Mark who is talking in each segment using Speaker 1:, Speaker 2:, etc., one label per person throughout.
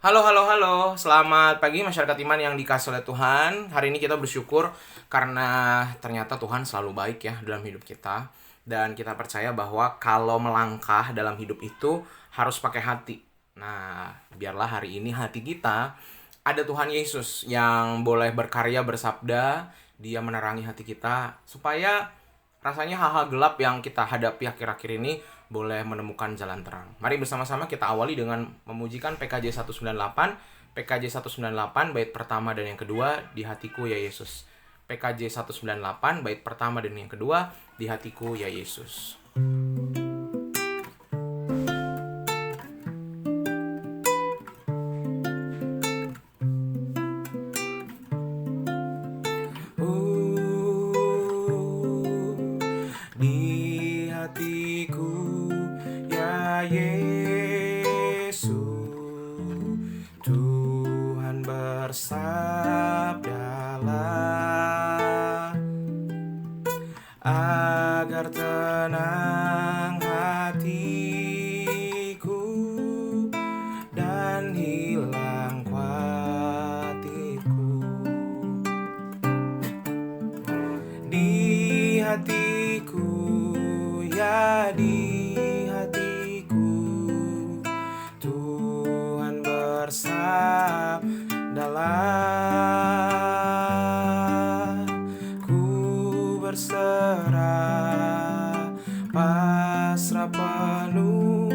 Speaker 1: Halo, halo, halo. Selamat pagi masyarakat iman yang dikasihi oleh Tuhan. Hari ini kita bersyukur karena ternyata Tuhan selalu baik ya dalam hidup kita. Dan kita percaya bahwa kalau melangkah dalam hidup itu harus pakai hati. Nah, biarlah hari ini hati kita ada Tuhan Yesus yang boleh berkarya bersabda. Dia menerangi hati kita supaya rasanya hal-hal gelap yang kita hadapi akhir-akhir ini boleh menemukan jalan terang. Mari bersama-sama kita awali dengan memujikan PKJ 198. PKJ 198 bait pertama dan yang kedua, di hatiku ya Yesus. PKJ 198 bait pertama dan yang kedua, di hatiku ya Yesus. Di hatiku ya Yesus, Tuhan bersabdalah agar tenang hatiku dan hilang khawatirku. Di hatiku ya di hatiku, Tuhan bersabdalah, ku berserah, pasrah penuh,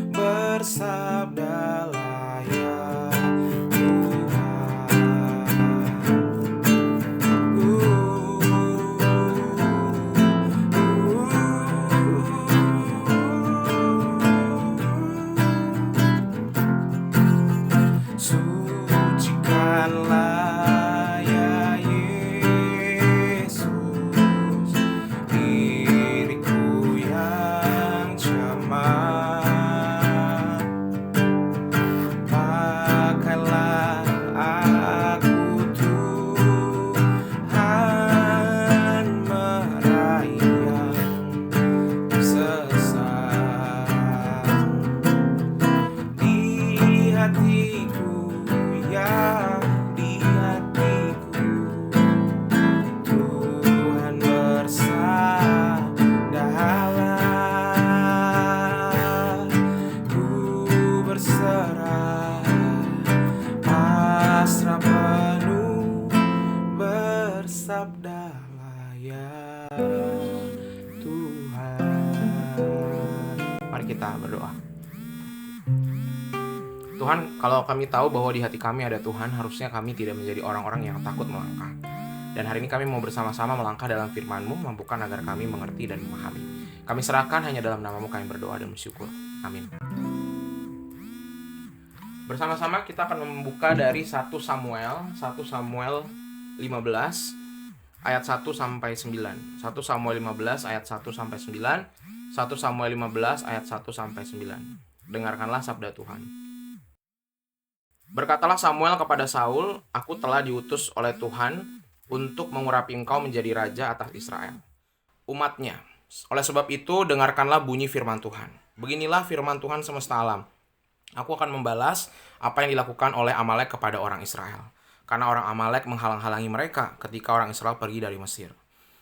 Speaker 1: bersabdalah ya Tuhan. Sucikanlah ya Yesus diriku yang cemar. Pakailah aku Tuhan, meraih yang sesat. Di hatiku ya di hatiku, Tuhan bersabdalah, ku berserah, pasrah penuh, bersabdalah ya Tuhan. Mari kita berdoa. Tuhan, kalau kami tahu bahwa di hati kami ada Tuhan, harusnya kami tidak menjadi orang-orang yang takut melangkah. Dan hari ini kami mau bersama-sama melangkah dalam firman-Mu, mampukan agar kami mengerti dan memahami. Kami serahkan hanya dalam nama-Mu kami berdoa dan bersyukur. Amin. Bersama-sama kita akan membuka dari 1 Samuel 15 ayat 1 sampai 9. 1 Samuel 15 ayat 1 sampai 9. 1 Samuel 15 ayat 1 sampai 9. Dengarkanlah sabda Tuhan. Berkatalah Samuel kepada Saul, "Aku telah diutus oleh Tuhan untuk mengurapi engkau menjadi raja atas Israel, umatnya. Oleh sebab itu, dengarkanlah bunyi firman Tuhan. Beginilah firman Tuhan semesta alam. Aku akan membalas apa yang dilakukan oleh Amalek kepada orang Israel. Karena orang Amalek menghalang-halangi mereka ketika orang Israel pergi dari Mesir.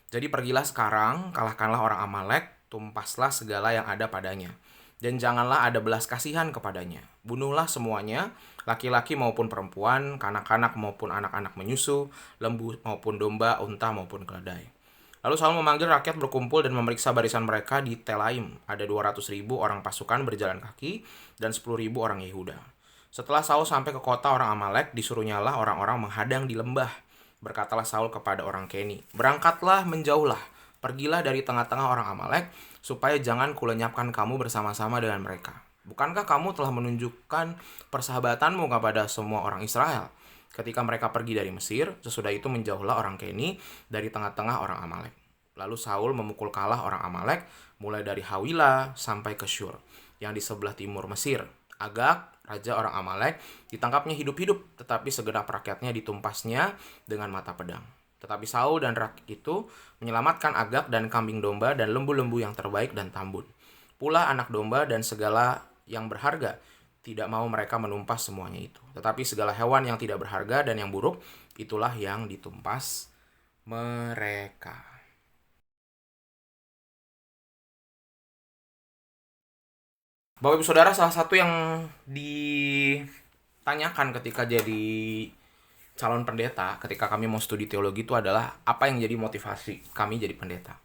Speaker 1: Jadi pergilah sekarang, kalahkanlah orang Amalek, tumpaslah segala yang ada padanya. Dan janganlah ada belas kasihan kepadanya. Bunuhlah semuanya, laki-laki maupun perempuan, kanak-kanak maupun anak-anak menyusu, lembu maupun domba, unta maupun keledai." Lalu Saul memanggil rakyat berkumpul dan memeriksa barisan mereka di Telaim. Ada 200.000 orang pasukan berjalan kaki dan 10.000 orang Yehuda. Setelah Saul sampai ke kota orang Amalek, disuruhnyalah orang-orang menghadang di lembah. Berkatalah Saul kepada orang Keni, "Berangkatlah menjauhlah, pergilah dari tengah-tengah orang Amalek, supaya jangan kulenyapkan kamu bersama-sama dengan mereka. Bukankah kamu telah menunjukkan persahabatanmu kepada semua orang Israel ketika mereka pergi dari Mesir? Sesudah itu menjauhlah orang Keni dari tengah-tengah orang Amalek." Lalu Saul memukul kalah orang Amalek mulai dari Hawila sampai ke Syur yang di sebelah timur Mesir. Agag, raja orang Amalek, ditangkapnya hidup-hidup, tetapi segenap rakyatnya ditumpasnya dengan mata pedang. Tetapi Saul dan rakyat itu menyelamatkan Agag dan kambing domba dan lembu-lembu yang terbaik dan tambun. Pula anak domba dan segala yang berharga Tidak mau mereka menumpas semuanya itu. Tetapi segala hewan yang tidak berharga dan yang buruk, itulah yang ditumpas mereka. Bapak Ibu Saudara, salah satu yang ditanyakan ketika jadi calon pendeta, ketika kami mau studi teologi itu adalah apa yang jadi motivasi kami jadi pendeta.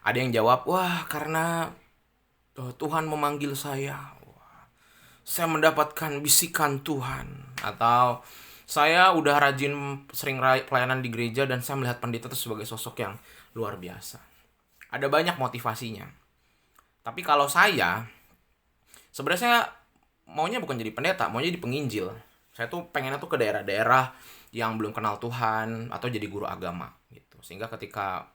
Speaker 1: Ada yang jawab, wah karena Tuhan memanggil saya. Saya mendapatkan bisikan Tuhan. Atau saya udah rajin sering pelayanan di gereja dan saya melihat pendeta itu sebagai sosok yang luar biasa. Ada banyak motivasinya. Tapi kalau saya, sebenarnya saya maunya bukan jadi pendeta, maunya jadi penginjil. Saya tuh pengennya tuh ke daerah-daerah yang belum kenal Tuhan atau jadi guru agama gitu. Sehingga ketika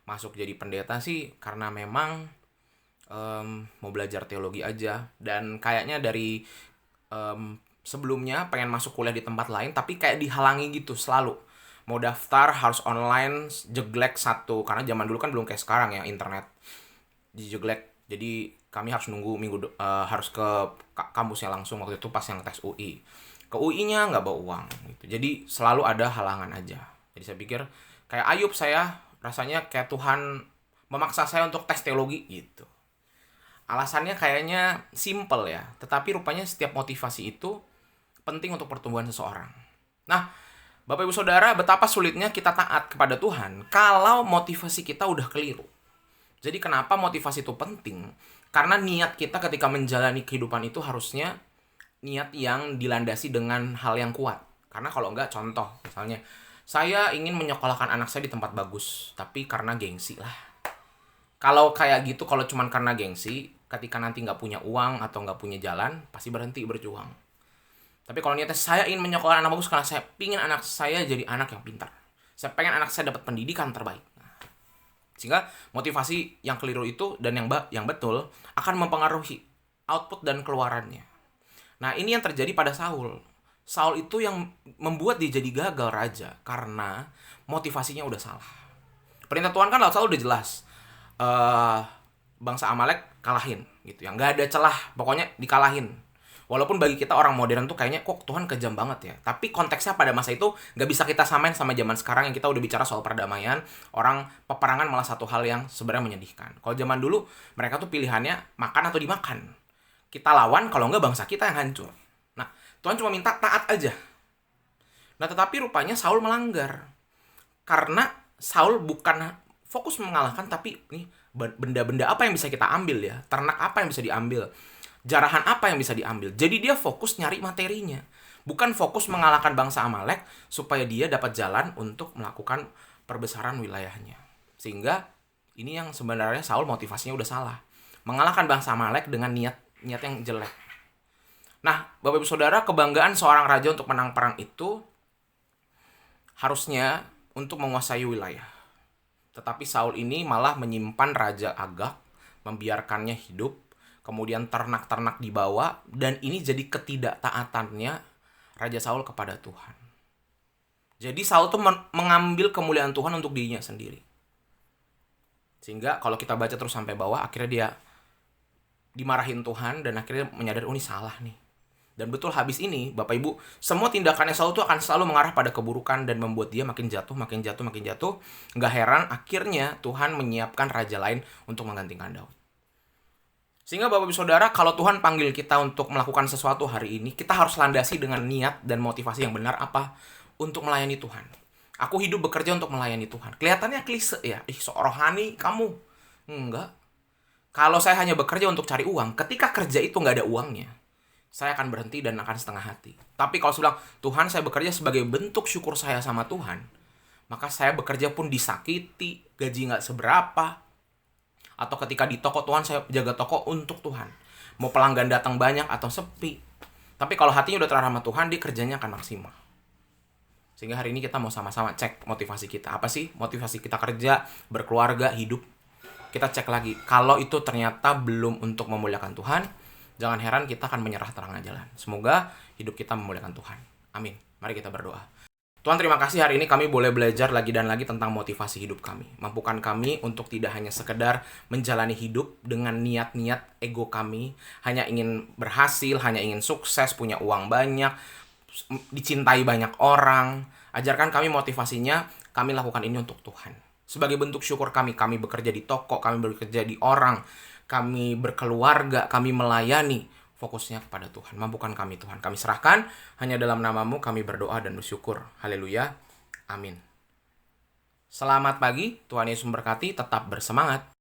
Speaker 1: masuk jadi pendeta sih karena memang mau belajar teologi aja. Dan kayaknya dari sebelumnya pengen masuk kuliah di tempat lain tapi kayak dihalangi gitu selalu. Mau daftar harus online, jeglek satu. Karena zaman dulu kan belum kayak sekarang ya, internet dijeglek. Jadi kami harus nunggu harus ke kampusnya langsung. Waktu itu pas yang tes UI. Ke UI-nya nggak bawa uang gitu. Jadi selalu ada halangan aja. Jadi saya pikir kayak Ayub, saya rasanya kayak Tuhan memaksa saya untuk tes teologi gitu. Alasannya kayaknya simple ya, tetapi rupanya setiap motivasi itu penting untuk pertumbuhan seseorang. Nah, Bapak Ibu Saudara, betapa sulitnya kita taat kepada Tuhan kalau motivasi kita udah keliru. Jadi kenapa motivasi itu penting? Karena niat kita ketika menjalani kehidupan itu harusnya niat yang dilandasi dengan hal yang kuat. Karena kalau enggak, contoh misalnya, saya ingin menyekolahkan anak saya di tempat bagus, tapi karena gengsi lah. Kalau kayak gitu, kalau cuman karena gengsi, ketika nanti nggak punya uang atau nggak punya jalan, pasti berhenti berjuang. Tapi kalau niatnya saya ingin menyekolahkan anak bagus karena saya ingin anak saya jadi anak yang pintar. Saya pengen anak saya dapat pendidikan terbaik. Sehingga motivasi yang keliru itu dan yang betul akan mempengaruhi output dan keluarannya. Nah, ini yang terjadi pada Saul. Saul itu yang membuat dia jadi gagal raja karena motivasinya udah salah. Perintah Tuhan kan Saul udah jelas. Bangsa Amalek kalahin gitu ya, nggak ada celah, pokoknya dikalahin. Walaupun bagi kita orang modern tuh kayaknya kok Tuhan kejam banget ya, tapi konteksnya pada masa itu nggak bisa kita samain sama zaman sekarang yang kita udah bicara soal perdamaian. Orang peperangan malah satu hal yang sebenarnya menyedihkan. Kalau zaman dulu mereka tuh pilihannya makan atau dimakan. Kita lawan, kalau nggak bangsa kita yang hancur. Nah, Tuhan cuma minta taat aja. Nah, tetapi rupanya Saul melanggar. Karena Saul bukan fokus mengalahkan, tapi nih benda-benda apa yang bisa kita ambil ya, ternak apa yang bisa diambil, jarahan apa yang bisa diambil. Jadi dia fokus nyari materinya, bukan fokus mengalahkan bangsa Amalek supaya dia dapat jalan untuk melakukan perbesaran wilayahnya. Sehingga ini yang sebenarnya Saul motivasinya udah salah, mengalahkan bangsa Amalek dengan niat yang jelek. Nah, Bapak Ibu Saudara, kebanggaan seorang raja untuk menang perang itu harusnya untuk menguasai wilayah. Tetapi Saul ini malah menyimpan Raja Agag, membiarkannya hidup, kemudian ternak-ternak dibawa, dan ini jadi ketidaktaatannya Raja Saul kepada Tuhan. Jadi Saul tuh mengambil kemuliaan Tuhan untuk dirinya sendiri. Sehingga kalau kita baca terus sampai bawah, akhirnya dia dimarahin Tuhan dan akhirnya menyadari, oh ini salah nih. Dan betul habis ini, Bapak Ibu, semua tindakannya Saul itu akan selalu mengarah pada keburukan dan membuat dia makin jatuh. Nggak heran akhirnya Tuhan menyiapkan raja lain untuk menggantikan Daud. Sehingga Bapak Ibu Saudara, kalau Tuhan panggil kita untuk melakukan sesuatu hari ini, kita harus landasi dengan niat dan motivasi yang benar apa? Untuk melayani Tuhan. Aku hidup bekerja untuk melayani Tuhan. Kelihatannya klise ya, sok rohani kamu. Enggak. Kalau saya hanya bekerja untuk cari uang, ketika kerja itu nggak ada uangnya, saya akan berhenti dan akan setengah hati. Tapi kalau saya bilang, Tuhan saya bekerja sebagai bentuk syukur saya sama Tuhan, maka saya bekerja pun disakiti, gaji nggak seberapa. Atau ketika di toko, Tuhan saya jaga toko untuk Tuhan. Mau pelanggan datang banyak atau sepi. Tapi kalau hatinya udah terarah sama Tuhan, dia kerjanya akan maksimal. Sehingga hari ini kita mau sama-sama cek motivasi kita. Apa sih motivasi kita kerja, berkeluarga, hidup? Kita cek lagi. Kalau itu ternyata belum untuk memuliakan Tuhan, jangan heran kita akan menyerah tengah jalan. Semoga hidup kita memuliakan Tuhan. Amin. Mari kita berdoa. Tuhan, terima kasih hari ini kami boleh belajar lagi dan lagi tentang motivasi hidup kami. Mampukan kami untuk tidak hanya sekedar menjalani hidup dengan niat-niat ego kami, hanya ingin berhasil, hanya ingin sukses, punya uang banyak, dicintai banyak orang. Ajarkan kami motivasinya, kami lakukan ini untuk Tuhan. Sebagai bentuk syukur kami bekerja di toko, kami bekerja di orang, kami berkeluarga, kami melayani, fokusnya kepada Tuhan. Mampukan kami Tuhan. Kami serahkan, hanya dalam nama-Mu kami berdoa dan bersyukur. Haleluya. Amin. Selamat pagi, Tuhan Yesus memberkati, tetap bersemangat.